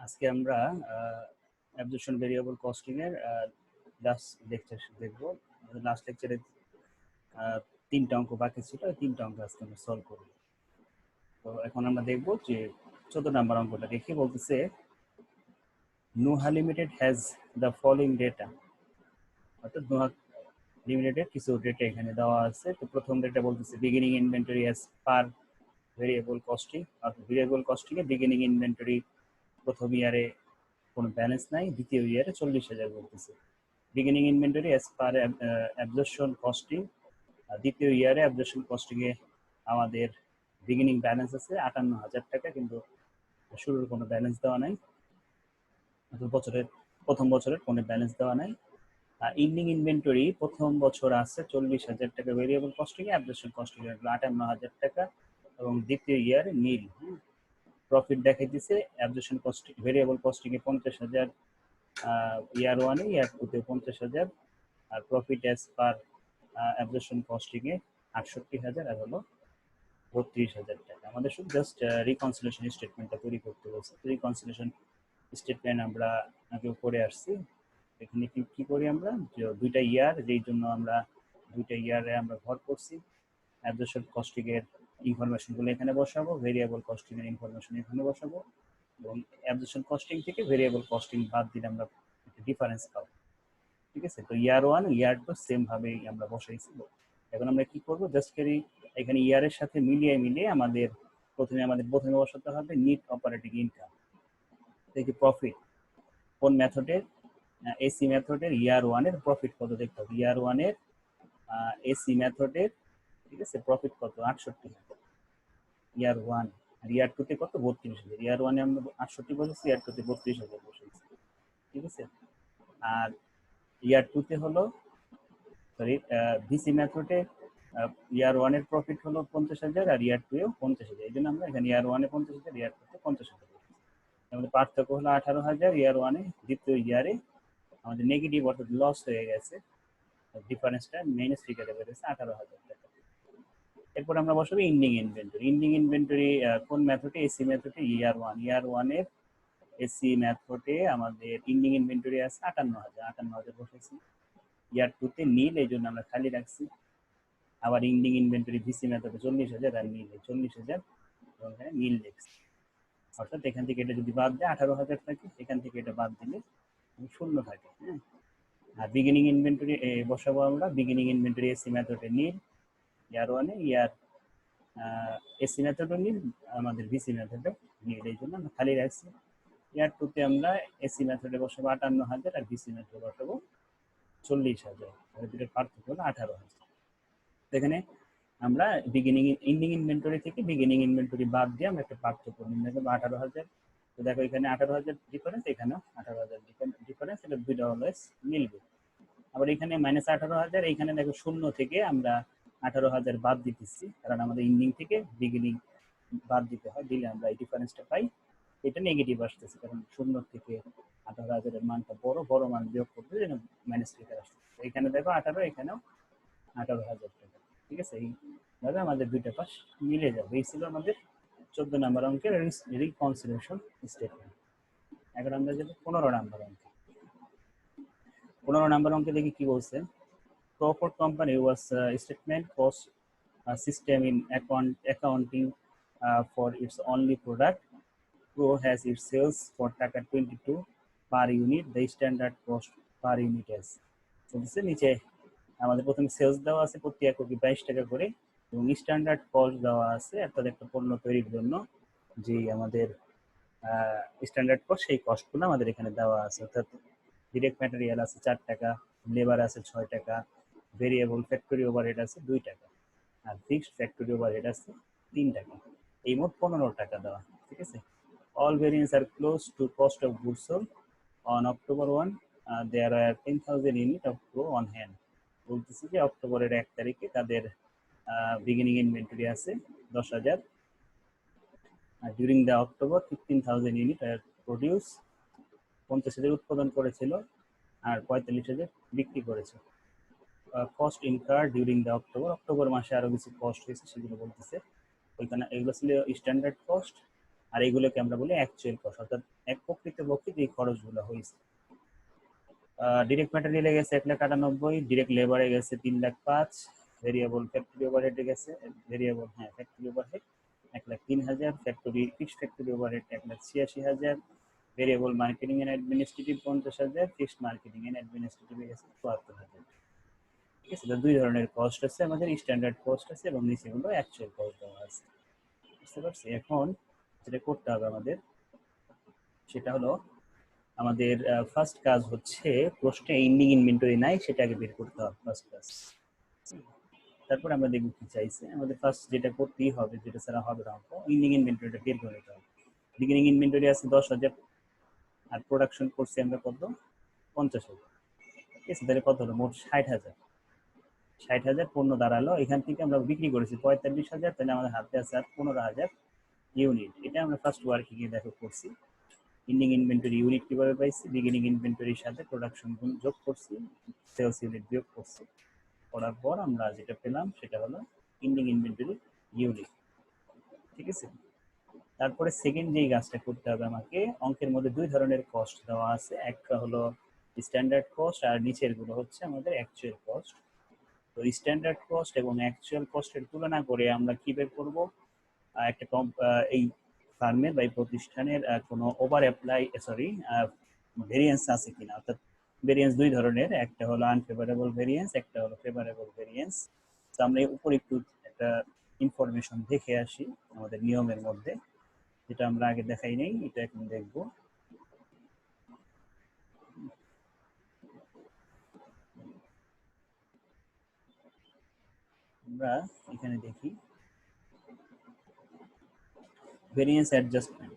আজকে আমরা absorption variable costing এর লাস্ট লেকচার দেখব। লাস্ট লেকচারে তিনটা অঙ্ক বাকি ছিল, তিনটা অঙ্ক আজকে আমরা সলভ করব। তো এখন আমরা দেখব যে 14 নম্বর অঙ্কটা দেখে বলতেছে Nuha limited has the following data, অর্থাৎ নুহা লিমিটেডের কিছু ডেটা এখানে দেওয়া আছে। তো প্রথম ডেটা বলতেছে beginning inventory as per variable costing, অর্থাৎ ভেরিয়েবল কস্টিং এ বিগিনিং ইনভেন্টরি প্রথম ইয়ারে কোনো ব্যালেন্স নাই, দ্বিতীয় ইয়ারে 40,000 বলতেছে। Beginning inventory as per absorption costing, দ্বিতীয় ইয়ারে অ্যাবজর্পশন কস্টিং এ আমাদের বিগিনিং ব্যালেন্স আছে 58,000 টাকা, কিন্তু শুরুর কোনো ব্যালেন্স দেওয়া নাই, প্রথম বছরের কোনো ব্যালেন্স দেওয়া নাই। ইন্ডিং ইনভেন্টরি প্রথম বছর আছে 40,000 টাকা ভেরিয়েবল কস্টিং এ, অ্যাবজর্পশন কস্টিং এ 58,000 টাকা এবং দ্বিতীয় ইয়ারে নীল। প্রফিট দেখাই দিছে অ্যাবজর্পশন কস্টিং ভেরিয়েবল কস্টিং এ 50,000 ইয়ার ওয়ানে, ইয়ার টুতে 50,000, আর profit as per absorption costing এ 68,000 আর হলো 32,000 টাকা। আমাদের শুধু জাস্ট রিকনসিলেশন স্টেটমেন্টটা তৈরি করতে বলছে। রিকনসিলেশন স্টেটমেন্ট আমরা আগে করে আসছি। এখানে কি করি আমরা, যে দুইটা ইয়ার, যেই জন্য আমরা দুইটা ইয়ারে আমরা ভর করছি। অ্যাবজর্পশন কস্টিং এর ইনফরমেশনগুলো এখানে বসাবো, ভেরিয়েবল কস্টিং এর ইনফরমেশন এখানে বসাবো, এবং অ্যাবজর্পশন কস্টিং থেকে ভেরিয়েবল কস্টিং বাদ দিলে আমরা একটা ডিফারেন্স পাবো। ঠিক আছে, তো ইয়ার ওয়ান ইয়ার টু সেম ভাবেই আমরা বসাইছি। এখন আমরা কি করব, জাস্ট করি এখানে ইয়ারের সাথে মিলিয়ে আমাদের প্রথমে বসাতে হবে নিট অপারেটিং ইনকাম থেকে প্রফিট। কোন মেথডের? এসি মেথডের ইয়ার ওয়ানের প্রফিট কত দেখতে হবে। ইয়ার ওয়ানের এসি মেথডের, ঠিক আছে, প্রফিট কত? 68,000 ইয়ার ওয়ান। আর ইয়ার টুতে কত? 32,000। ইয়ার ওয়ানে আমরা 68 বসেছি, ইয়ার টুতে 32,000 বসেছি। ঠিক আছে, আর ইয়ার টুতে হলো সরি ভিসি মেথডে ইয়ার ওয়ানের প্রফিট হলো 50,000 আর ইয়ার টুয়েও 50,000। এই জন্য আমরা এখানে ইয়ার ওয়ানে 50,000, ইয়ার টুতে 50,000। আমাদের পার্থক্য হলো 18,000 ইয়ার ওয়ানে, দ্বিতীয় ইয়ারে আমাদের নেগেটিভ অর্থাৎ লস হয়ে গেছে, ডিফারেন্সটা মাইনাস ফিগারে বেড়েছে 18,000 টাকা। এরপর আমরা বসাবো ইন্ডিং ইনভেন্টরি। ইন্ডিং ইনভেন্টরি কোন মেথডে? এসি মেথডে ইয়ার ওয়ান। ইয়ার ওয়ানের এসি মেথডে আমাদের ইন্ডিং ইনভেন্টরি আছে 58,000 বসেছি। ইয়ার টুতে নীল, এই জন্য আমরা খালি রাখছি। আবার ইন্ডিং ইনভেন্টরি ভিসি মেথডে 40,000 আর নীল 40,000, এবং এখানে নীল লিখছি। অর্থাৎ এখান থেকে এটা যদি বাদ দেয় 18,000 থাকে, এখান থেকে এটা বাদ দিলে শূন্য থাকে। হ্যাঁ, আর বিগিনিং ইনভেন্টরি বসাবো আমরা। বিগিনিং ইনভেন্টরি এসি মেথডে নীল, ইয়ার ওয়ানে ইয়ার এসি মেথডও নীল, আমাদের ভিসি মেথডও নীল, এই জন্য আমরা খালি রাখছি। ইয়ার টুতে আমরা এসি মেথডে বসাবো 58,000 আর ভিসি মেথডে বসাবো 40,000। দুটোর পার্থক্য হলো 18,000। এখানে আমরা বিগিনিং ইন্ডিং ইনভেন্টরি থেকে বিগিনিং ইনভেন্টরি বাদ দিয়ে আমরা একটা পার্থক্য নির্ণয় করবো 18,000। তো দেখো এখানে 18,000 ডিফারেন্স, এখানেও 18,000 ডিফারেন্স, এটা দুইটা অলওয়েজ মিলবে। আবার এখানে -18,000, এইখানে দেখো শূন্য থেকে আমরা 18,000 বাদ দিতেছি, কারণ আমাদের ইন্ডিং থেকে বিগিনিং বাদ দিতে হয়, দিলে আমরা এই ডিফারেন্সটা পাই। এটা নেগেটিভ আসতেছে, কারণ শূন্য থেকে 18,000 মানটা বড় মান বিয়োগ করতে যেন মাইনাস ফিগার আসতেছে। এখানে দেখো 18, এখানেও 18,000 টাকা। ঠিক আছে, এইভাবে আমাদের দুইটা পাশ মিলে যাবে। এই ছিল আমাদের 14 নম্বর অঙ্কের রিকনসিলিয়েশন স্টেটমেন্ট। এখন আমরা যাবো 15 নম্বর অঙ্কে। 15 নম্বর অঙ্কে দেখি কি বলছে। Crawford Company was statement cost system in accounting for its only product. Pro has its sales for টাকা 22 per unit. The standard cost per unit is, so this নিচে আমাদের প্রথমে সেলস দেওয়া আছে প্রতি এককে 22 টাকা করে, এবং স্ট্যান্ডার্ড কস্ট দেওয়া আছে অর্থাৎ একটা পণ্য তৈরির জন্য যে আমাদের স্ট্যান্ডার্ড কস্ট, সেই কস্টগুলো আমাদের এখানে দেওয়া আছে। অর্থাৎ ডিরেক্ট ম্যাটেরিয়াল আছে 4 টাকা, লেবার আছে 6 টাকা, ভেরিয়েবল ফ্যাক্টরি ওভারহেড আছে 2 টাকা, আর ফিক্সড ফ্যাক্টরি ওভারহেড আছে 3 টাকা। এই মোট 15 টাকা দেওয়া। ঠিক আছে, all variants are close to cost of goods sold. On October 1, there are 10,000 unit of Pro on hand. বলতেছি যে অক্টোবরের 1 তারিখে তাদের বিগিনিং ইনভেন্টরি আছে 10,000। ডিউরিং দ্য অক্টোবর 15,000 ইউনিট আর প্রডিউস, 50,000 উৎপাদন করেছিল আর 45,000 বিক্রি করেছে। Cost incur during the October মাসে আরো কিছু কস্ট হয়েছে, সেগুলো বলতেছে ওইখানে। এগুলো ছিল স্ট্যান্ডার্ড কস্ট, আর এগুলোকে আমরা বলি অ্যাকচুয়াল কস্ট, অর্থাৎ এক প্রকৃতপক্ষে যে খরচগুলো হয়েছে। ডিরেক্ট ম্যাটেরিয়ালে গেছে 1,98,000, ডিরেক্ট লেবারে গেছে 3,05,000, ভেরিয়েবল ফ্যাক্টরি ওভারহেডে গেছে variable factory overhead 1,03,000, factory fixed factory overhead 1,86,000, variable marketing and administrative 50,000, fixed marketing and administrative গেছে 74,000। ঠিক আছে, দুই ধরনের কস্ট আছে আমাদের, স্ট্যান্ডার্ড কস্ট আছে এবং নিচে হলো অ্যাকচুয়াল কস্ট দেওয়া আছে। বুঝতে পারছি? এখন যেটা করতে হবে আমাদের সেটা হলো আমাদের ফার্স্ট কাজ হচ্ছে প্রশ্নে এন্ডিং ইনভেন্টরি নাই সেটা আগে বের করতে হবে ফার্স্ট কাজ। তারপর আমরা দেখব কি চাইছে। আমাদের ফার্স্ট যেটা করতেই হবে, যেটা ছাড়া হবে না, এন্ডিং ইনভেন্টরিটা বের করে নিতে হবে। বিগিনিং ইনভেন্টরি আছে 10,000 আর প্রোডাকশন করছি আমরা কত 50,000। ঠিক আছে, তাহলে কত হলো মোট 60,000। 60,000 পণ্য দাঁড়ালো, এখান থেকে আমরা বিক্রি করেছি 45,000, তাহলে আমাদের হাতে আছে আর 15,000 ইউনিট। এটা আমরা ফার্স্ট ওয়ার্কিং এ দেখো করছি। এন্ডিং ইনভেন্টরি ইউনিট কিভাবে পাইছি, বিগিনিং ইনভেন্টরির সাথে প্রোডাকশন যোগ করছি, সেলস ইউনিট বিয়োগ করছি, করার পর আমরা যেটা পেলাম সেটা হলো এন্ডিং ইনভেন্টরি ইউনিট। ঠিক আছে, তারপরে সেকেন্ড যেই কাজটা করতে হবে আমাকে, অঙ্কের মধ্যে দুই ধরনের কস্ট দেওয়া আছে, একটা হলো স্ট্যান্ডার্ড কস্ট আর নিচের গুলো হচ্ছে আমাদের অ্যাকচুয়াল কস্ট। তো স্ট্যান্ডার্ড কস্ট এবং অ্যাকচুয়াল কস্টের তুলনা করে আমরা কি বের করব, একটা এই ফার্মের বা এই প্রতিষ্ঠানের কোনো ওভার অ্যাপ্লাই ভেরিয়েন্স আছে কিনা, অর্থাৎ ভেরিয়েন্স দুই ধরনের, একটা হলো আনফেভারেবল ভেরিয়েন্স, একটা হলো ফেভারেবল ভেরিয়েন্স। তো আমরা উপরে একটু একটা ইনফরমেশন দেখে আসি আমাদের নিয়মের মধ্যে, যেটা আমরা আগে দেখাই নেই, এটা এখন দেখবো। আমরা এখানে দেখি ভেরিয়েন্স অ্যাডজাস্টমেন্ট।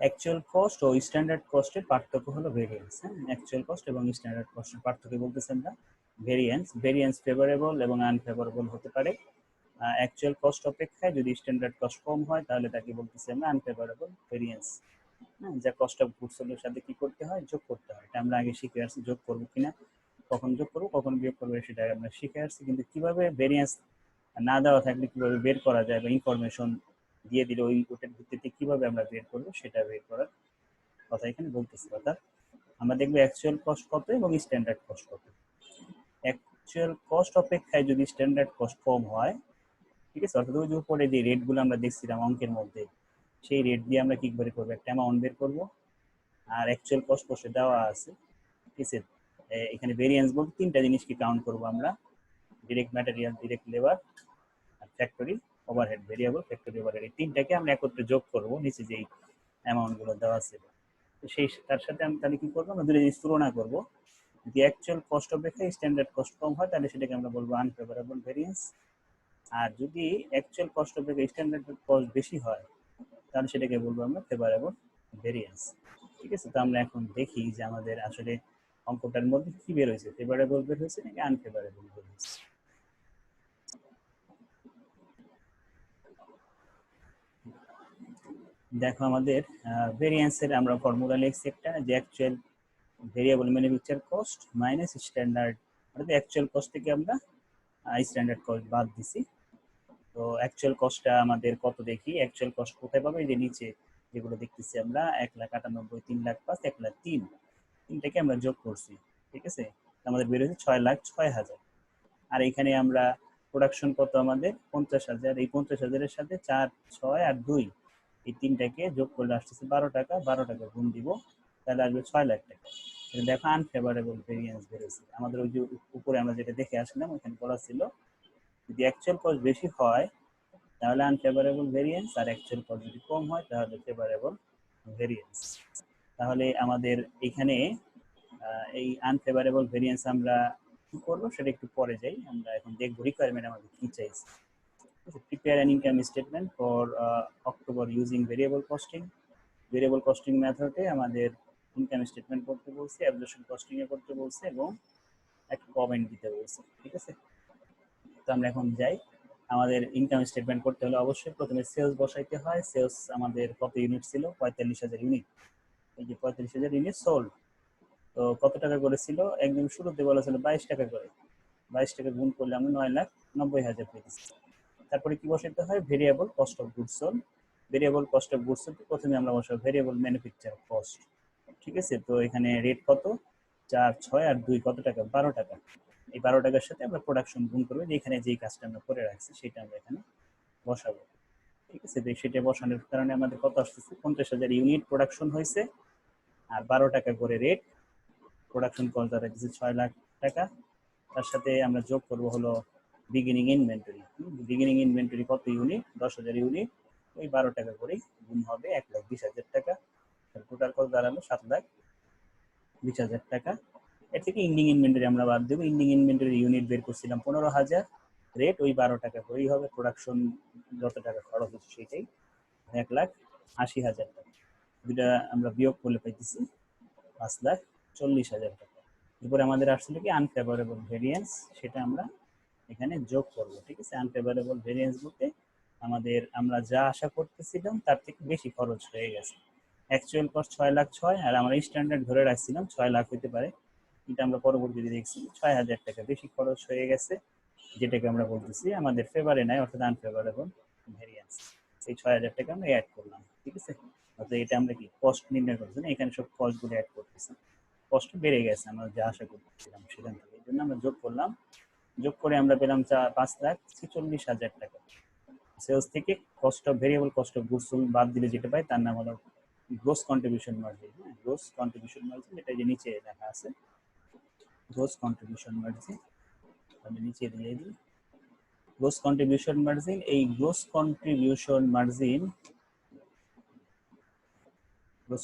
অ্যাকচুয়াল কস্ট ও স্ট্যান্ডার্ড কস্টের পার্থক্য হলো ভেরিয়েন্স। অ্যাকচুয়াল কস্ট এবং স্ট্যান্ডার্ড কস্টের পার্থক্য বলতেছে আমরা ভেরিয়েন্স। ভেরিয়েন্স ফেভারেবল এবং আনফেভারেবল হতে পারে। অ্যাকচুয়াল কস্ট অপেক্ষায় যদি স্ট্যান্ডার্ড কস্ট কম হয় তাহলে তাকে বলতেছি আমরা আনফেভারেবল ভেরিয়েন্স। যা কস্ট অফ গুডস সোল্ডের সাথে কি করতে হয়, যোগ করতে হয়। এটা আমরা আগে শিখে আসছি, যোগ করবো কিনা, কখন যোগ করবো কখন বিয়োগ করবো সেটা আমরা শিখে আসছি। কিন্তু কিভাবে ভেরিয়েন্স না দেওয়া থাকলে কিভাবে বের করা যায় বা ইনফরমেশন দিয়ে দিলে ওটার ভিত্তিতে কিভাবে আমরা বের করবো সেটা বের করার কথা এখানে বলতেছি। অর্থাৎ আমরা দেখবো অ্যাকচুয়াল কস্ট কত এবং স্ট্যান্ডার্ড কস্ট কত। অ্যাকচুয়াল কস্ট অপেক্ষায় যদি স্ট্যান্ডার্ড কস্ট কম হয়, ঠিক আছে, অর্থাৎ ওই যে উপরে যে রেটগুলো আমরা দেখছিলাম অঙ্কের মধ্যে, সেই রেট দিয়ে আমরা কি করে করবো, একটা অ্যামাউন্ট বের করবো। আর অ্যাকচুয়াল কস্ট কষ্টে দেওয়া আছে, ঠিক আছে। এখানে ভেরিয়েন্স বলতে তিনটা জিনিসকে কাউন্ট করবো আমরা, ডিরেক্ট ম্যাটেরিয়াল, ডিরেক্ট লেবার আর factory overhead, variable factory overhead, এই তিনটাকে আমরা একত্রে যোগ করবো নিচে যেই অ্যামাউন্ট গুলো দেওয়া আছে। তো সেই তার সাথে আমি তাহলে কি করবো, আমরা দুটো জিনিস তুলনা করবো। যদি অ্যাকচুয়াল কস্ট অপেক্ষা স্ট্যান্ডার্ড কস্ট কম হয় তাহলে সেটাকে আমরা বলবো আনফেভারেবল ভেরিয়েন্স। আর যদি অ্যাকচুয়াল কস্ট অপেক্ষা স্ট্যান্ডার্ড কস্ট বেশি হয় তাহলে সেটাকে বলবো আমরা ফেভারেবল ভেরিয়েন্স। ঠিক আছে, তো আমরা এখন দেখি যে আমাদের আসলে অঙ্কটার মধ্যে কি বের হয়েছে, ফেভারেবল বের হয়েছে নাকি আনফেভারেবল বের হয়েছে। দেখো আমাদের ভেরিয়েন্সের আমরা ফর্মুলা লিখছি একটা, যে actual variable manufacture cost minus standard, অর্থাৎ অ্যাকচুয়াল কস্ট থেকে আমরা স্ট্যান্ডার্ড কস্ট বাদ দিছি। তো অ্যাকচুয়াল কস্টটা আমাদের কত দেখি, অ্যাকচুয়াল কস্ট কোথায় পাবো, এই যে নিচে যেগুলো দেখতেছি আমরা 1,98,000, 3,05,000, 1,03,000, তিনটাকে আমরা যোগ করছি। ঠিক আছে, আমাদের বের হয়েছে 6,06,000। আর এখানে আমরা প্রোডাকশন কত আমাদের 50,000, এই 50,000-এর সাথে 4, 6 আর 2 এই তিনটাকে যোগ করলে আসতেছে 12 টাকা, 12 টাকা গুণ দিব তাহলে আসবে 6,00,000 টাকা। দেখো আনফেভারেবল ভেরিয়েন্স বেরোছে আমাদের, ওই যে উপরে আমরা যেটা দেখে আসলাম ওখানে বলা ছিল যদি অ্যাকচুয়াল কস্ট বেশি হয় তাহলে আনফেভারেবল ভেরিয়েন্স, আর অ্যাকচুয়াল কস্ট যদি কম হয় তাহলে ফেভারেবল ভেরিয়েন্স। তাহলে আমাদের এখানে এই আনফেভারেবল ভেরিয়েন্স আমরা কি করবো সেটা একটু পরে যাই, আমরা এখন দেখবো রিকোয়ারমেন্ট আমাদের কি চাইছে। Prepare an income statement for October using variable costing. Variable costing মেথডে আমাদের ইনকাম স্টেটমেন্ট করতে বলছে, অ্যাবজর্পশন কস্টিং এ করতে বলছে এবং একটা কমেন্ট দিতে বলছে। ঠিক আছে, তো আমরা এখন যাই। আমাদের ইনকাম স্টেটমেন্ট করতে হলে অবশ্যই প্রথমে সেলস বসাইতে হয়। সেলস আমাদের কত ইউনিট ছিল, 45,000 ইউনিট। এই যে 45,000 ইউনিট সোল্ড, তো কত টাকা করে ছিল, একদম শুরুতে বলা ছিল 22 টাকা করে। 22 টাকা গুণ করলে আমরা 9,90,000 পেয়েছি। তারপরে কি বসাইতে হয়, variable cost of goods sold variable cost of goods প্রথমে আমরা বসাবো ভেরিয়েবল ম্যানুফ্যাকচার কস্ট, ঠিক আছে। তো এখানে রেট কত, 4, 6 আর 2 কত টাকা, 12 টাকা। এই 12 টাকার সাথে আমরা প্রোডাকশন গুণ করবো, যে এখানে যেই কাজটা আমরা করে রাখছি সেটা আমরা এখানে বসাবো, ঠিক আছে। তো সেটা বসানোর কারণে আমাদের কত আসতেছে, 50,000 ইউনিট প্রোডাকশন হয়েছে, আর 12 টাকা করে রেট। প্রোডাকশন কস্ট দ্বারা দিচ্ছে 6 লাখ টাকা। তার সাথে আমরা যোগ করবো হলো বিগিনিং ইনভেন্টরি। বিগিনিং ইনভেন্টরি কত ইউনিট, 10,000 ইউনিট, ওই 12 টাকা করেই গুণ হবে 1,20,000 টাকা। টোটাল কত দাঁড়ালো, 7,20,000 টাকা। এর থেকে ইন্ডিং ইনভেন্টরি আমরা বাদ দেবো। ইন্ডিং ইনভেন্টরি ইউনিট বের করছিলাম 15,000, রেট ওই 12 টাকা করেই হবে, প্রোডাকশন যত টাকা খরচ হচ্ছে সেটাই, 1,80,000 টাকা। দুটা আমরা বিয়োগ করলে পাইতেছি 5,40,000 টাকা। এরপরে আমাদের আসলে কি আনফেভারেবল ভেরিয়েন্স, সেটা আমরা এখানে যোগ করবো, ঠিক আছে। আনফেভারেবল ভেরিয়েন্স বলতে আমরা যা আশা করতেছিলাম তার থেকে বেশি খরচ হয়ে গেছে। অ্যাকচুয়াল কস্ট 6,06,000 আর আমরা স্ট্যান্ডার্ড ধরে রাখছিলাম 6 লাখ হতে পারে, কিন্তু আমরা পরবর্তীতে দেখছি 6,000 টাকা বেশি খরচ হয়ে গেছে, যেটাকে আমরা বলতেছি আমাদের ফেভারে নাই, অর্থাৎ আনফেভারেবল ভেরিয়েন্স। এই 6,000 টাকা আমরা অ্যাড করলাম, ঠিক আছে। অর্থাৎ এটা আমরা কি কস্ট নির্ণয় করছি না, এখানে সব কস্টগুলো অ্যাড করতেছি। কষ্ট বেড়ে গেছে আমরা যা আশা করতেছিলাম সেখান থেকে, এই জন্য আমরা যোগ করলাম। যোগ করে আমরা পেলাম 5,46,000 টাকা। সেলস থেকে cost of variable cost of goods বাদ দিলে যেটা পাই তার নাম হলো gross contribution margin. Gross contribution margin, এটা যে নিচে লেখা আছে গ্রোস কন্ট্রিবিউশন মার্জিন, আমি নিচে দিয়ে দিই গ্রোস কন্ট্রিবিউশন মার্জিন। এই গ্রোস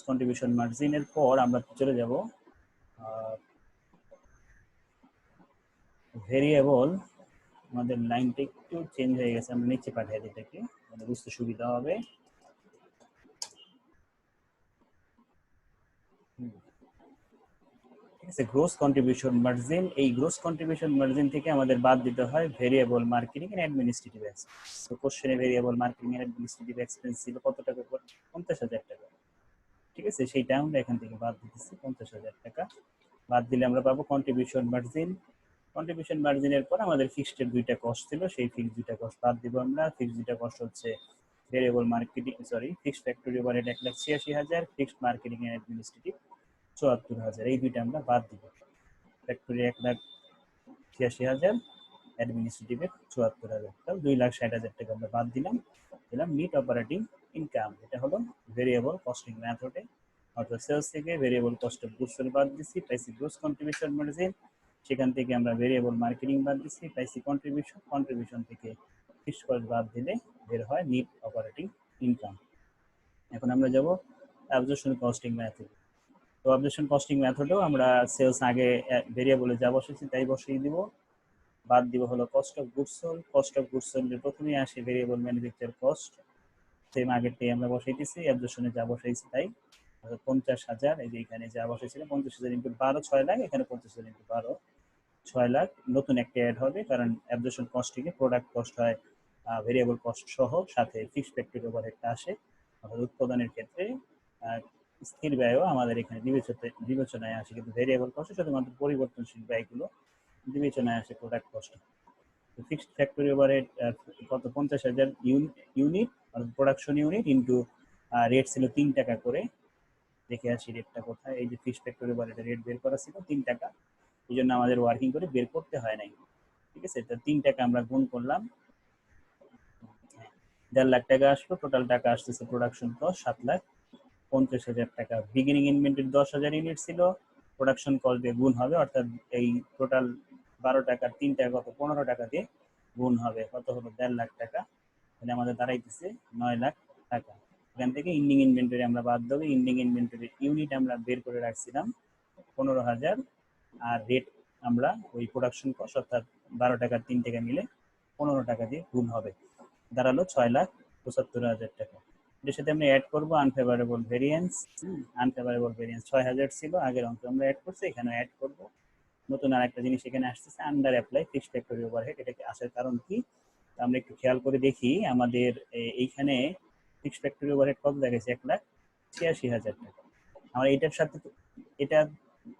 কন্ট্রিবিউশন মার্জিনের পর আমরা চলে যাব ভেরিয়েবল। আমাদের লাইনটা একটু চেঞ্জ হয়ে গেছে, আমরা নিচে পাঠিয়ে দিই, এটাকে মানে বুঝতে সুবিধা হবে। ঠিক আছে, গ্রোস কন্ট্রিবিউশন মার্জিন। এই গ্রোস কন্ট্রিবিউশন মার্জিন থেকে আমাদের বাদ দিতে হয় variable marketing and administrative expense. তো কোশ্চেনে variable marketing and administrative expense ছিল কত টাকা করে, 50,000 টাকা, ঠিক আছে। সেইটা আমরা এখান থেকে বাদ দিতেছি, 50,000 টাকা বাদ দিলে আমরা পাবো কন্ট্রিবিউশন মার্জিন। কন্ট্রিবিউশন মার্জিনের পর আমাদের ফিক্সড দুইটা কস্ট ছিল, সেই ফিক্সড দুইটা কস্ট বাদ দিব আমরা। ফিক্সড দুইটা কস্ট হচ্ছে variable marketing fixed factory overhead 1,86,000, fixed marketing and administrative 74,000, এই দুইটা আমরা বাদ দিব। ফ্যাক্টরি 1,86,000, অ্যাডমিনিস্ট্রেটিভে 74,000, তাহলে 2,60,000 টাকা আমরা বাদ দিলাম। নিট অপারেটিং ইনকাম, এটা হলো ভেরিয়েবল কস্টিং মেথডে, অর্থাৎ সেলস থেকে ভেরিয়েবল কস্ট অফ গুডস বাদ দিছি, পাইছি গ্রোস কন্ট্রিবিউশন মার্জিন। সেখান থেকে আমরা ভেরিয়েবল মার্কেটিং বাদ দিছি, পাইছি কন্ট্রিবিউশন থেকে ফিক্সড কস্ট বাদ দিলে বের হয় নিট অপারেটিং ইনকাম। এখন আমরা যাব অ্যাবজর্পশন কস্টিং মেথড। তো অ্যাবজর্পশন কস্টিং মেথডেও আমরা সেলস আগে ভেরিয়েবলে যা বসেছি তাই বসিয়ে দিব, বাদ দিব হলো cost of goods sold. Cost of goods sold প্রথমেই আসে ভেরিয়েবল ম্যানুফ্যাকচার কস্ট, সেম আগেরটাই আমরা বসাইতেছি, অ্যাবজর্পশনে যা বসাইছি তাই। 50,000, এই যে এখানে যা বসাইছিল 50,000 ইন্টু 12 6 লাখ, এখানে 50,000 ইন্টু 12 6 লাখ। নতুন একটা অ্যাড হবে, কারণ অ্যাবজর্পশন কস্টিংয়ে প্রোডাক্ট কস্ট হয় ভেরিয়েবল কস্ট সহ, সাথে ফিক্সড ফ্যাক্টরি ওভারহেডটা আসে। অর্থাৎ উৎপাদনের ক্ষেত্রে স্থির ব্যয়ও আমাদের এখানে বিবেচনায় আসে, কিন্তু ভেরিয়েবল কস্টে শুধুমাত্র পরিবর্তনশীল ব্যয়গুলো বিবেচনায় আসে product cost. Fixed factory overhead কত, 50,000 unit production unit into rate ছিল 3 টাকা করে। দেখে আসি রেটটা কোথায়, এই যে ফিক্সড ফ্যাক্টরি ওভারহেড রেট বের করা ছিল 3 টাকা, এই জন্য আমাদের ওয়ার্কিং করে বের করতে হয় নাই, ঠিক আছে। তো 3 টাকা আমরা গুণ করলাম, 1.5 লাখ টাকা আসলো। টোটাল টাকা আসতেছে প্রোডাকশন কস্ট 7,50,000 টাকা। বিগিনিং ইনভেন্টরি 10,000 ইউনিট ছিল, প্রোডাকশন কস্ট দিয়ে গুণ হবে, অর্থাৎ এই টোটাল 12 টাকা 3 টাকা কত, 15 টাকা দিয়ে গুণ হবে, কত হলো 1.5 লাখ টাকা। তাহলে আমাদের দাঁড়াইতেছে 9 লাখ টাকা। এখান থেকে ইন্ডিং ইনভেন্টরি আমরা বাদ দেবো। ইন্ডিং ইনভেন্টরি ইউনিট আমরা বের করে রাখছিলাম 15,000, আর রেট আমরা ওই প্রোডাকশন কস্ট অর্থাৎ 12 টাকা 3 টাকা মিলে 15 টাকা দিয়ে গুণ হবে, দাঁড়ালো 6,75,000 টাকা। এর সাথে আমরা অ্যাড করবো আনফেভারেবল ভেরিয়েন্স। আনফেভারেবল ভেরিয়েন্স 6,000 ছিল আগের অঙ্কে, আমরা অ্যাড করছি, এখানে অ্যাড করবো। নতুন আর একটা জিনিস এখানে আসতেছে, under apply fixed factory overhead. এটাকে আসার কারণ কি, আমরা একটু খেয়াল করে দেখি আমাদের এইখানে ফিক্সড ফ্যাক্টরি ওভারহেড কত দেখাচ্ছে, 1,86,000 টাকা। আমরা এটার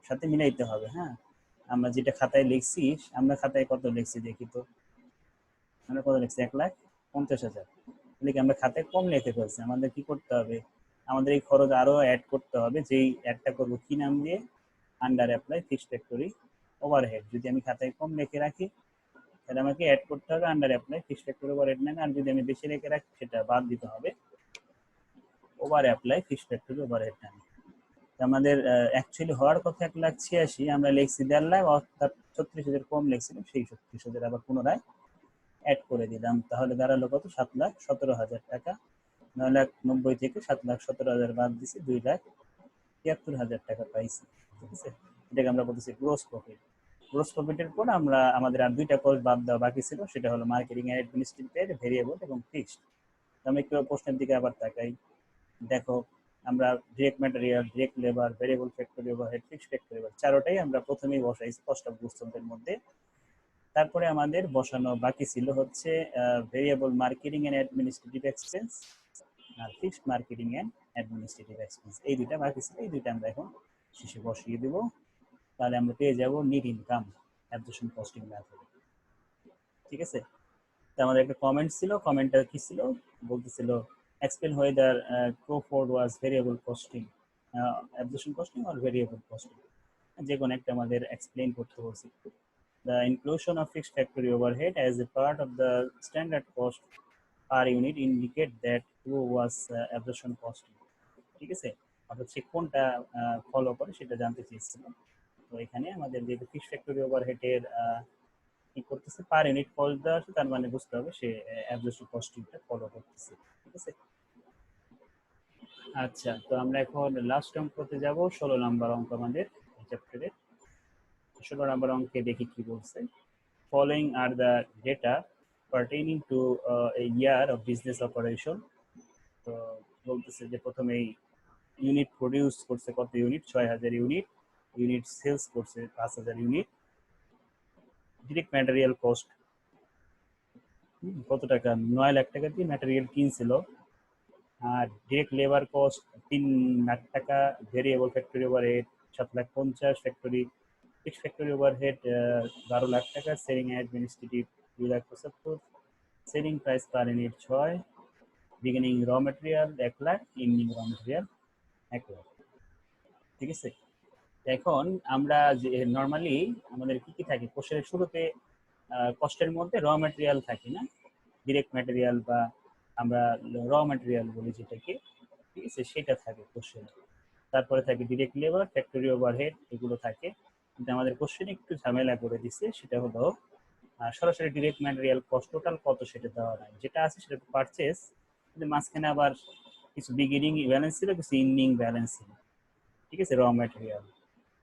সাথে মিলাইতে হবে। হ্যাঁ, আমরা যেটা খাতায় লিখছি, আমরা খাতায় কত লিখছি দেখি তো, আমরা কত লিখছি, 1,50,000। এদিকে আমরা খাতায় কম লিখে ফেলছি, আমাদের কি করতে হবে, আমাদের এই খরচ আরো অ্যাড করতে হবে। যেই অ্যাডটা করবো কি নাম দিয়ে, under apply fixed factory overhead. যদি আমি খাতায় কম লিখে রাখি তাহলে আমাকে অ্যাড করতে হবে under apply fixed factory overhead নামে, আর যদি আমি বেশি লিখে রাখি সেটা বাদ দিতে হবে over apply fixed factory overhead নামে। আমাদের অ্যাকচুয়ালি হওয়ার কথা 1,86,000, আমরা লিখছি 1,50,000, অর্থাৎ 36,000 কম লিখছিলাম, সেই 36,000 আবার পুনরায় অ্যাড করে দিলাম। তাহলে দাঁড়ালো কত, 7,17,000 টাকা। 9,90,000 থেকে 7,17,000 বাদ দিছি, 2,73,000 টাকা পাইছি। ঠিক আছে, এটাকে আমরা বলতেছি গ্রোস প্রফিট। গ্রোস প্রফিটের পর আমরা আমাদের আর দুইটা কস্ট বাদ দেওয়া বাকি ছিল, সেটা হলো মার্কেটিং এন্ড অ্যাডমিনিস্ট্রেটিভ, ভেরিয়েবল এবং ফিক্সড। আমি একটু প্রশ্নের দিকে আবার তাকাই। দেখো, আমরা direct material, direct labour, variable factory overhead, fixed factory overhead চারটাই আমরা প্রথমেই বসাইছি কস্ট অফ গুডস সোল্ড এর মধ্যে। তারপরে আমাদের বসানো বাকি ছিল হচ্ছে variable marketing and administrative expense আর fixed marketing and administrative expense. এই দুইটা বাকি ছিল, এই দুইটা আমরা এখন শেষে বসিয়ে দেব। তাহলে আমরা পেয়ে যাব net income absorption costing method. ঠিক আছে, তো আমাদের একটা কমেন্ট ছিল, কমেন্টটা কি ছিল, বলতেছিল explain whether Crawford was variable costing, absorption costing or variable costing, যে কোনো একটা আমাদের এক্সপ্লেইন করতে বলছি। The inclusion of fixed factory overhead as a part of the standard cost per unit indicate that Crow was absorption costing। ঠিক আছে, অর্থাৎ সে কোনটা ফলো করে সেটা জানতে চেয়েছিল। তো এখানে আমাদের যেহেতু ফিক্সড ফ্যাক্টরি ওভারহেডের কি করতেছে, পার ইউনিট কস্ট দেওয়া আছে, তার মানে বুঝতে হবে সে অ্যাবজর্পশন কস্টিংটা ফলো করতেছে। ঠিক আছে, আচ্ছা, তো আমরা এখন লাস্ট অঙ্কতে যাব, 16 নাম্বার অঙ্ক আমাদের চ্যাপ্টারে। 16 নাম্বার অঙ্কে দেখি কি বলছে। Following are the data pertaining to a year of business operation. তো বলতেছে যে প্রথমেই ইউনিট প্রডিউস করছে কত ইউনিট, 6,000 ইউনিট, ইউনিট সেলস করছে 5,000 ইউনিট, ডিরেক্ট ম্যাটেরিয়াল কস্ট কত টাকা, 9 লাখ টাকা দিয়ে ম্যাটেরিয়াল কিনছিল, আর ডিরেক্ট লেবার কস্ট 3 লাখ টাকা, variable factory overhead 7,50,000, factory fixed factory overhead 12 lakh টাকা, selling administrative 2,75,000, selling price per unit 6, beginning raw material 1 lakh, ending raw material 1 lakh. ঠিক আছে, এখন আমরা যে নর্মালি আমাদের কি কি থাকে কোশ্চেনের শুরুতে, কস্টের মধ্যে র ম্যাটেরিয়াল থাকে না, ডিরেক্ট ম্যাটেরিয়াল বা আমরা র ম্যাটেরিয়াল বলি যেটাকে, ঠিক আছে, সেটা থাকে কোশ্চেনে। তারপরে থাকে ডিরেক্ট লেবার, ফ্যাক্টরি ওভারহেড, এগুলো থাকে। কিন্তু আমাদের কোশ্চেনে একটু ঝামেলা করে দিছে, সেটা হলো সরাসরি ডিরেক্ট ম্যাটেরিয়াল কস্ট টোটাল কত সেটা দেওয়া নাই, যেটা আছে সেটা পারচেস, কিন্তু মাঝখানে আবার কিছু বিগিনিং ব্যালেন্স ছিল, কিছু ইন্ডিং ব্যালেন্স ছিল। ঠিক আছে, র ম্যাটেরিয়াল,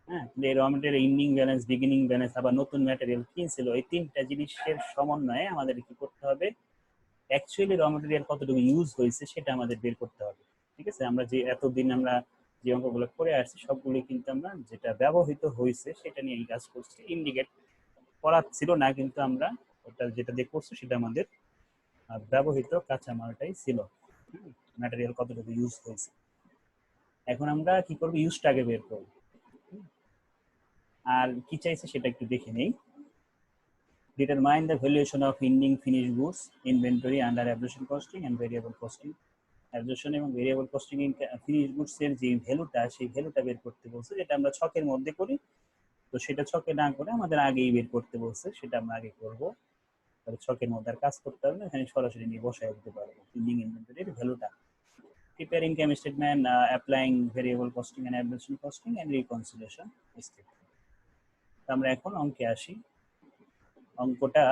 হ্যাঁ, এই র material ending balance, beginning balance, আবার নতুন ম্যাটেরিয়াল কিনছিল, এই তিনটা জিনিসের সমন্বয়ে আমাদের কি করতে হবে, অ্যাকচুয়ালি র ম্যাটেরিয়াল কতটুকু ইউজ হয়েছে সেটা আমাদের বের করতে হবে। ঠিক আছে, আমরা যে এতদিন আমরা যে অঙ্কগুলো করে আসছি সবগুলো কিন্তু আমরা যেটা ব্যবহৃত হয়েছে সেটা নিয়ে কাজ করছি, ইন্ডিকেট করা ছিল না, কিন্তু আমরা ওটা যেটা দিয়ে করছি সেটা আমাদের ব্যবহৃত কাঁচামালটাই ছিল, ম্যাটেরিয়াল কতটুকু ইউজ হয়েছে। এখন আমরা কি করবো, ইউজটাকে বের করবো। আর কি চাইছে সেটা একটু দেখে নেই। Determine the valuation of ending finished goods inventory under absorption costing and variable costing। Absorption এবং ভেরিয়েবল কস্টিং ফিনিশ গুডস এর যে ভ্যালুটা, সেই ভ্যালুটা বের করতে বলছে, যেটা আমরা ছকের মধ্যে করি। তো সেটা ছকে না করে আমাদের আগেই বের করতে বলছে, সেটা আমরা আগে করব। তাহলে ছকের মধ্যে আর কাজ করতে হবে না, এখানে সরাসরি নিয়ে বসায় দিতে পারবো এন্ডিং ইনভেন্টরির ভ্যালুটা। Prepare income statement, applying variable costing and absorption costing and reconciliation statement. আমরা এখন অঙ্কে আসি। অঙ্কটা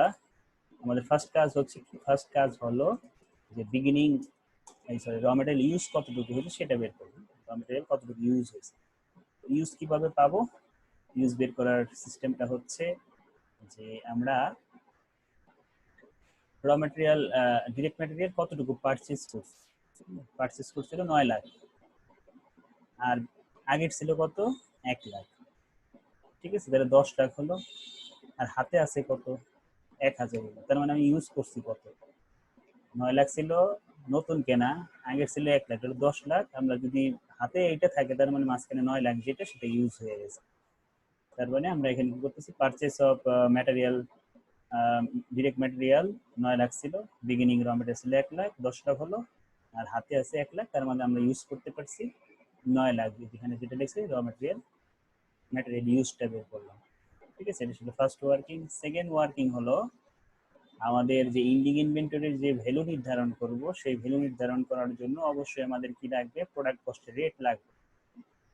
আমাদের ফার্স্ট কাজ হচ্ছে কি, ফার্স্ট কাজ হলো যে বিগিনিং র ম্যাটেরিয়াল ইউজ কতটুকু হয়েছে সেটা বের করবো। র ম্যাটেরিয়াল কতটুকু ইউজ হয়েছে, ইউজ কিভাবে পাবো, ইউজ বের করার সিস্টেমটা হচ্ছে যে আমরা র ম্যাটেরিয়াল, ডিরেক্ট ম্যাটেরিয়াল কতটুকু পারচেজ করছি, পারচেজ করছিল 9 লাখ, আর আগের ছিল কত, 1 লাখ। ঠিক আছে, তাহলে 10 লাখ হলো, আর হাতে আছে কত, 1,000 হলো। তার মানে আমি ইউজ করছি কত, 9 লাখ ছিল নতুন কেনা, আগের ছিল 1 লাখ, 10 লাখ। আমরা যদি হাতে এইটা থাকে তার মানে মাঝখানে 9 লাখ যেটা, সেটা ইউজ হয়ে গেছে। তার মানে আমরা এখানে কি করতেছি, purchase of material direct material 9 lakh ছিল, বিগিনিং র ম্যাটেরিয়াল ছিল 1 লাখ, 10 লাখ হলো, আর হাতে আছে 1 লাখ, তার মানে আমরা ইউজ করতে পারছি 9 লাখ। এখানে যেটা লিখছি র ম্যাটেরিয়াল ইউজটা বের করলাম। ঠিক আছে, এটা ছিল ফার্স্ট ওয়ার্কিং। সেকেন্ড ওয়ার্কিং হলো আমাদের যে ইন্ডিং ইনভেন্টরির যে ভ্যালু নির্ধারণ করব, সেই ভ্যালু নির্ধারণ করার জন্য অবশ্যই আমাদের কি লাগবে, প্রোডাক্ট কস্ট রেট লাগবে।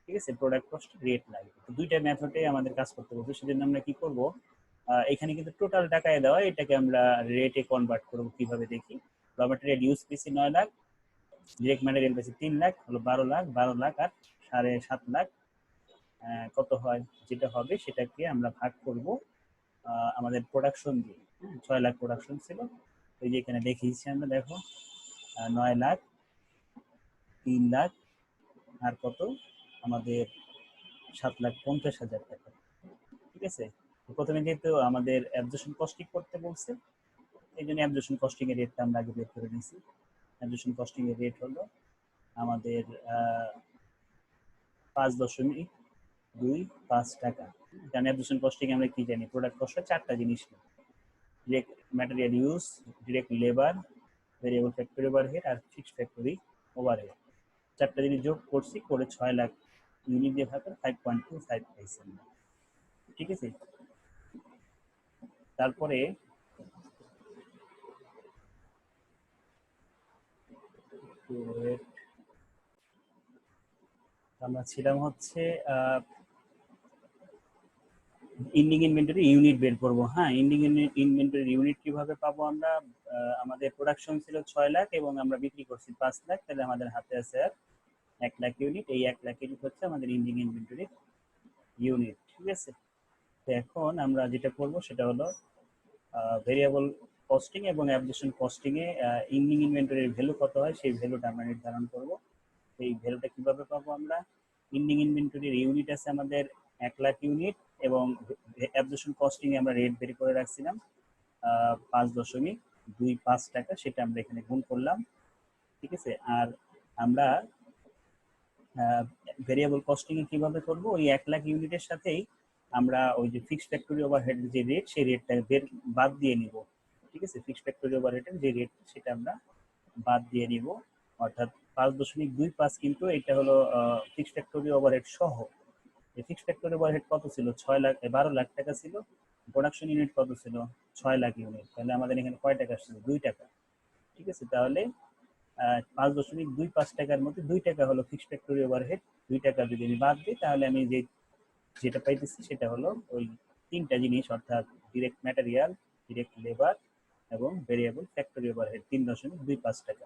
ঠিক আছে, প্রোডাক্ট কস্ট রেট লাগবে। তো দুইটা মেথডে আমাদের কাজ করতে বলছে, সেজন্য আমরা কি করব, এখানে কিন্তু টোটাল টাকায় দেওয়া, এটাকে আমরা রেটে কনভার্ট করব কিভাবে দেখি। র ম্যাটেরিয়াল ইউজ পেয়েছি 9 লাখ, ডিরেক্ট ম্যাটেরিয়াল পেয়েছি 3 লাখ, হলো 12 লাখ, 12 লাখ আর 7.5 লাখ কত হয়, যেটা হবে সেটাকে আমরা ভাগ করব আমাদের প্রোডাকশন দিয়ে। 6 লাখ প্রোডাকশন ছিল, ওই যে এখানে দেখিয়েছি আমরা, দেখো 9 লাখ, 3 লাখ আর কত আমাদের 7,50,000 টাকা। ঠিক আছে, প্রথমে যেহেতু আমাদের অ্যাবজর্পশন কস্টিং করতে বলছে, এই জন্য অ্যাবজর্পশন কস্টিং এর রেটটা আমরা আগে বের করে নিয়েছি। অ্যাবজর্পশন কস্টিং এর রেট হলো আমাদের 5.25 টাকা। কারণ অ্যাবজর্পশন কস্টিং আমরা কি জানি, প্রোডাক্ট কস্টের 4টা জিনিস, direct material use, direct labour, variable factory overhead আর ফিক্সড ফ্যাক্টরি ওভারহেড। 4টা জিনিস যোগ করছি, করে 6 লাখ ইউনিট দিয়ে ভাগ করে 5.25 পাইছেন। ঠিক আছে, তারপরে আমরা ছিলাম হচ্ছে ইন্ডিং ইনভেন্টরি ইউনিট বের করবো। হ্যাঁ, ইন্ডিং ইনভেন্টরি ইউনিট কিভাবে পাবো আমরা, আমাদের প্রোডাকশন ছিল 6 লাখ এবং আমরা বিক্রি করছি 5 লাখ, তাহলে আমাদের হাতে আছে আর 1 লাখ ইউনিট। এই 1 লাখ ইউনিট হচ্ছে আমাদের ইন্ডিং ইনভেন্টরি ইউনিট। ঠিক আছে, তো এখন আমরা যেটা করব সেটা হলো ভেরিয়েবল কস্টিং এবং অ্যাবজর্পশন কস্টিং এ ইন্ডিং ইনভেন্টরির ভ্যালু কত হয় সেই ভ্যালুটা আমরা নির্ধারণ করব। এই ভ্যালুটা কিভাবে পাবো আমরা, ইন্ডিং ইনভেন্টরির ইউনিট আছে আমাদের 1 লাখ ইউনিট এবং অ্যাবজর্পশন কস্টিং এ আমরা রেট বের করে রাখছিলাম 5.25 টাকা, সেটা আমরা এখানে গুণ করলাম। ঠিক আছে, আর আমরা ভেরিয়েবল কস্টিং এ কিভাবে করব, ওই 1 লাখ ইউনিটের সাথেই আমরা ওই যে ফিক্সড ফ্যাক্টরি ওভারহেড যে রেট, সেই রেটটা বাদ দিয়ে নিব। ঠিক আছে, ফিক্সড ফ্যাক্টরি ওভারহেডের যে রেট সেটা আমরা বাদ দিয়ে নিব, অর্থাৎ 5.25, কিন্তু এটা হলো ফিক্সড ফ্যাক্টরি ওভারহেড সহ। ফিক্সড ফ্যাক্টরি ওভারহেড কত ছিল, 12 লাখ টাকা ছিল। প্রোডাকশন ইউনিট কত ছিল, 6 লাখ ইউনিট, তাহলে আমাদের এখানে কয় টাকা আসছে, 2 টাকা। ঠিক আছে, তাহলে 5.25 টাকার মধ্যে 2 টাকা হলো ফিক্সড ফ্যাক্টরি ওভারহেড। 2 টাকা যদি আমি বাদ দিই, তাহলে আমি যেটা পাইতেছি সেটা হলো ওই 3টা জিনিস, অর্থাৎ ডিরেক্ট ম্যাটেরিয়াল, ডিরেক্ট লেবার এবং ভেরিয়েবল ফ্যাক্টরি ওভারহেড 3.25 টাকা।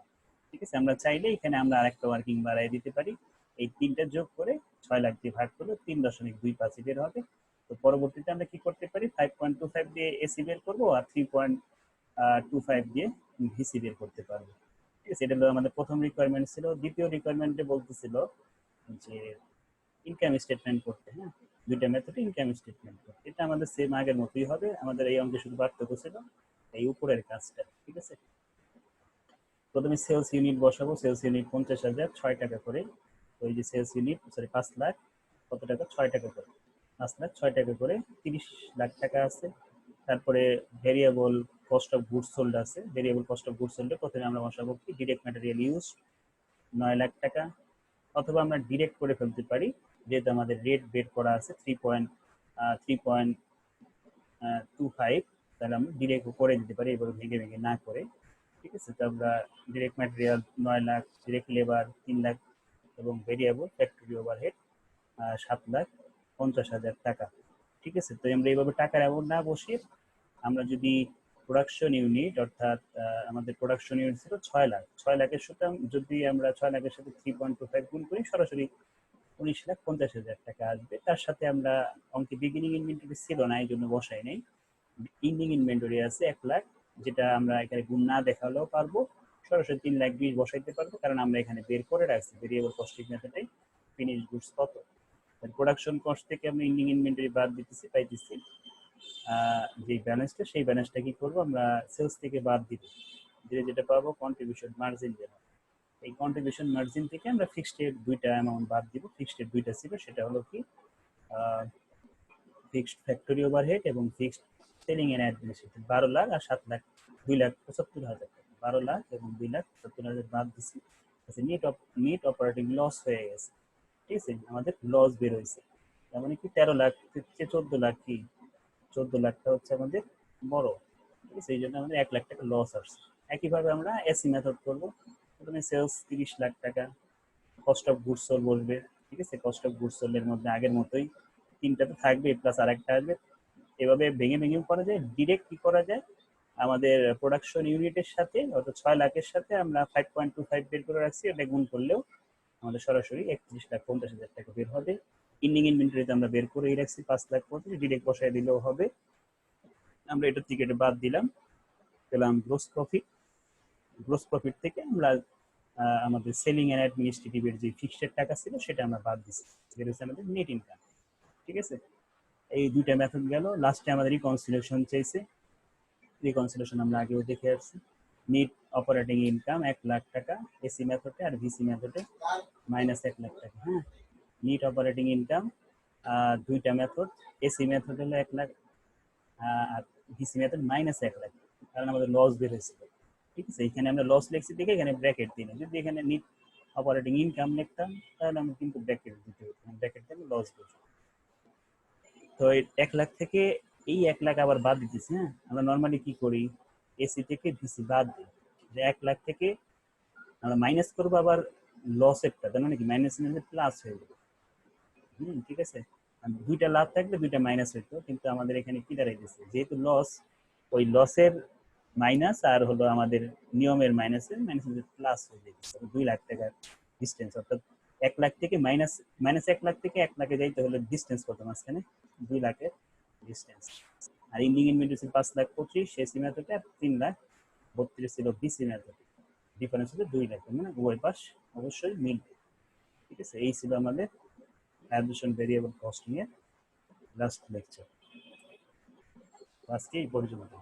ঠিক আছে, আমরা চাইলে এখানে আমরা আরেকটা ওয়ার্কিং বাড়াই দিতে পারি, এই 3টা যোগ করে 6 লাখ দিয়ে ভাগ করলে 3.25 বের হবে। তো পরবর্তীতে আমরা কি করতে পারি, 5.25 দিয়ে এসি বের করবো আর 3.25 দিয়ে ভিসি বের করতে পারবো। ঠিক আছে, এটা হলো আমাদের প্রথম রিকোয়ারমেন্ট ছিল। দ্বিতীয় রিকোয়ারমেন্টে বলতেছিল যে ইনকাম স্টেটমেন্ট করতে। হ্যাঁ, দুইটা মেথডে ইনকাম স্টেটমেন্ট করতে, এটা আমাদের সেম আগের মতোই হবে। আমাদের এই অঙ্কে শুধু পার্থক্য ছিল এই উপরের কাজটা। ঠিক আছে, প্রথমে সেলস ইউনিট বসাবো, সেলস ইউনিট 50,000, 6 টাকা করে। ওই যে সেলস ইউনিট, সরি 5 লাখ কত টাকা, 6 টাকা করে, 5 লাখ 6 টাকা করে 30 লাখ টাকা আছে। তারপরে variable cost of goods sold আছে, ভেরিয়েবল কস্ট অফ গুডস সোল্ডে প্রথমে আমরা বসাবো কি, ডিরেক্ট ম্যাটেরিয়াল ইউজ 9 লাখ টাকা। অথবা আমরা ডিরেক্ট করে ফেলতে পারি, যেহেতু আমাদের রেট বের করা আছে 3.25, তাহলে আমরা ডিরেক্ট করে দিতে পারি, এবার ভেঙে ভেঙে না করে। ঠিক আছে, তো আমরা direct material 9 lakh, direct labour 3 lakh এবং ভেরিয়েবল ফ্যাক্টরি ওভারহেড 7,50,000 টাকা। ঠিক আছে, তো আমরা এইভাবে টাকার অ্যামাউন্ট না বসিয়ে আমরা যদি প্রোডাকশন ইউনিট, অর্থাৎ আমাদের প্রোডাকশন ইউনিট ছিল 6 লাখ, 6 লাখের সাথে যদি আমরা 6 লাখের সাথে 3.25 গুণ করি, সরাসরি 19,50,000 টাকা আসবে। তার সাথে আমরা অঙ্কে বিগিনিং ইনভেন্টরি ছিল না, এই জন্য বসাই নাই। ইন্ডিং ইনভেন্টরি আছে 1 লাখ, যেটা আমরা এখানে গুণ না দেখালেও পারবো, সরাসরি 3,20,000 বসাইতে পারবো, কারণ আমরা এখানে বের করে রাখছি ভেরিয়েবল কস্টিং মেথডে ফিনিশ গুডস কত। প্রোডাকশন কস্ট থেকে আমরা ইন্ডিং ইনভেন্টরি বাদ দিতেছি, পাইতেছি যে ব্যালেন্সটা, সেই ব্যালেন্সটা কি করবো আমরা সেলস থেকে বাদ দিব, যেটা পাবো কন্ট্রিবিউশন মার্জিন যেটা। এই কন্ট্রিবিউশন মার্জিন থেকে আমরা ফিক্সড এর দুইটা অ্যামাউন্ট বাদ দিব। ফিক্সড এর দুইটা ছিল, সেটা হলো কি ফিক্সড ফ্যাক্টরি ওভারহেড এবং fixed selling and administrative 12 lakh আর 7,02,75,000 টাকা, 12 লাখ এবং 2,70,000 বাদ দিছি। নেট অপারেটিং লস হয়ে গেছে, ঠিক আছে, আমাদের লস বের হয়েছে। তার মানে কি 13 লাখ থেকে 14 লাখ, কি 14 লাখটা হচ্ছে আমাদের বড়, ঠিক আছে, এই জন্য আমাদের 1 লাখ টাকা লস আসছে। একইভাবে আমরা এসি মেথড করবো। প্রথমে সেলস 30 লাখ টাকা, কস্ট অফ গুডস সোল্ড বলবে, ঠিক আছে, কস্ট অফ গুডস সোল্ড এর মধ্যে আগের মতোই তিনটাতে থাকবে প্লাস আরেকটা আসবে। এভাবে ভেঙে ভেঙেও করা যায়, ডিরেক্ট কি করা যায়, আমাদের প্রোডাকশন ইউনিটের সাথে অর্থাৎ 6 লাখের সাথে আমরা 5.25 বের করে রাখছি, এটা গুণ করলেও আমাদের সরাসরি 31,50,000 টাকা বের হবে। ইন্ডিং ইনভেন্টরিতে আমরা বের করেই রাখছি 5,25,000, ডিরেক্ট বসায় দিলেও হবে। আমরা এটা থেকে এটা বাদ দিলাম, পেলাম গ্রোস প্রফিট। গ্রোস প্রফিট থেকে আমরা আমাদের সেলিং এন্ড অ্যাডমিনিস্ট্রেটিভের যে ফিক্সড টাকা ছিল সেটা আমরা বাদ দিচ্ছি, যেটা হচ্ছে আমাদের নেট ইনকাম, ঠিক আছে। এই দুইটা মেথড গেল। লাস্টে আমাদের রিকনসিলিয়েশন চাইছে, রিকনসিলিয়েশন আমরা আগেও দেখে আসছি। নেট অপারেটিং ইনকাম 1 লাখ টাকা এসি মেথডে, আর ভিসি মেথডে মাইনাস 1 লাখ টাকা। হ্যাঁ, নেট অপারেটিং ইনকাম দুইটা মেথড, এসি মেথড হলো 1 লাখ আর ভিসি মেথড মাইনাস 1 লাখ, কারণ আমাদের লস বের হয়েছিল, ঠিক আছে। এখানে আমরা লস লিখছি দেখে এখানে ব্র্যাকেট দিই না, যদি এখানে নেট অপারেটিং ইনকাম লিখতাম তাহলে আমরা কিন্তু ব্র্যাকেট দিতে হতো, ব্র্যাকেট দিয়ে লস বের। তো 1 লাখ থেকে এই 1 লাখ আবার বাদ দিতেছি। হ্যাঁ, আমরা নর্মালি কি করি, এসি থেকে ভিসি বাদ দিই, যে 1 লাখ থেকে আমরা মাইনাস করবো আবার লসেরটা, তার মানে কি মাইনাস মাইনাস প্লাস হয়ে যাবে। ঠিক আছে, দুইটা লাভ থাকলে দুইটা মাইনাস হইতো, কিন্তু আমাদের এখানে কি দাঁড়াইতেছে, যেহেতু লস, ওই লসের মাইনাস আর হলো আমাদের নিয়মের মাইনাসের প্লাস হয়ে যেতেছে 2 লাখ টাকার ডিস্টেন্স, অর্থাৎ 1 লাখ থেকে মাইনাস মাইনাস 1 লাখ থেকে 1 লাখে যাইতে হলে ডিস্টেন্স কত, মাঝখানে 2 লাখের ডিস্টেন্স। আর ইন্ডিং ইনভেন্টরি ছিল 5,25,000 এসি মেথডে, আর 3,32,000 ছিল বিসি মেথডে, ডিফারেন্স হচ্ছে 2 লাখ, মানে উভয় পাশ অবশ্যই মিলবে, ঠিক আছে। এই ছিল আমাদের অ্যাডমিশন ভেরিয়েবল কস্টিং এর লাস্ট লেকচার, আজকে এই পর্যন্ত।